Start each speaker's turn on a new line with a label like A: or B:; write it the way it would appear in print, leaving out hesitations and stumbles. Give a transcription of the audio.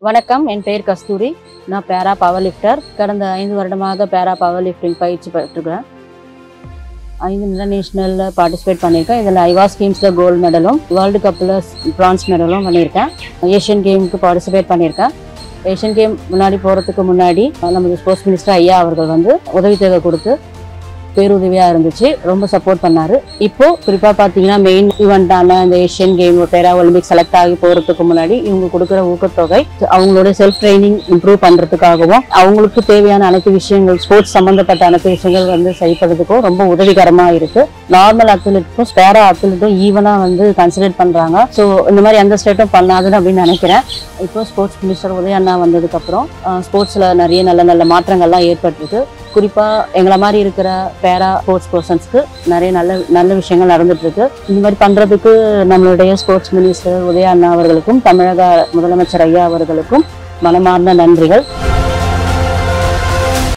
A: வணக்கம், என் பெயர் கஸ்தூரி. நான் பேரா பவர் லிஃப்டர். கடந்த 5 வருடமாக பேரா பவர் லிஃப்டிங் பயிற்சி பெற்றுக்கிறேன். 5 இன்டர்நேஷ்னலில் பார்ட்டிசிபேட் பண்ணியிருக்கேன். இதில் ஐவாஸ் கேம்ஸில் கோல்டு மெடலும், வேர்ல்டு கப்பில் பிரான்ஸ் மெடலும் பண்ணியிருக்கேன். ஏஷியன் கேமுக்கு பார்ட்டிசிபேட் பண்ணியிருக்கேன். ஏஷியன் கேம் முன்னாடி போகிறதுக்கு முன்னாடி நம்ம ஸ்போர்ட்ஸ் மினிஸ்டர் ஐயா அவர்கள் உதவித்தொகை கொடுத்து பேருதவியாக இருந்துச்சு. ரொம்ப சப்போர்ட் பண்ணார். இப்போ குறிப்பாக பார்த்தீங்கன்னா மெயின் ஈவெண்ட்டான இந்த ஏஷியன் கேம் பேரா ஒலிம்பிக் செலக்ட் ஆகி போகிறதுக்கு முன்னாடி இவங்க கொடுக்குற ஊக்கத்தொகை அவங்களோட செல்ஃப் ட்ரைனிங் இம்ப்ரூவ் பண்ணுறதுக்காகவும் அவங்களுக்கு தேவையான அனைத்து விஷயங்கள் ஸ்போர்ட்ஸ் சம்மந்தப்பட்ட அனைத்து விஷயங்கள் செய்யப்படுறதுக்கும் ரொம்ப உதவிகரமாக இருக்குது. நார்மல் அத்லெட்டுக்கும் பேரா அத்லெட்டும் ஈவனாக கன்சிடர் பண்ணுறாங்க. ஸோ இந்த மாதிரி எந்த ஸ்டேட்டும் பண்ணாதுன்னு அப்படின்னு நினைக்கிறேன். இப்போ ஸ்போர்ட்ஸ் மினிஸ்டர் உதய அண்ணா வந்ததுக்கப்புறம் ஸ்போர்ட்ஸில் நிறைய நல்ல நல்ல மாற்றங்கள்லாம் ஏற்பட்டிருக்கு. குறிப்பாக எங்களை மாதிரி இருக்கிற பேரா ஸ்போர்ட்ஸ் பர்சன்ஸ்க்கு நிறைய நல்ல விஷயங்கள் நடந்துட்டு இருக்கு. இந்த மாதிரி பண்றதுக்கு நம்மளுடைய ஸ்போர்ட்ஸ் மினிஸ்டர் உதய அண்ணா அவர்களுக்கும் தமிழக முதலமைச்சர் ஐயா அவர்களுக்கும் மனமார்ந்த நன்றிகள்.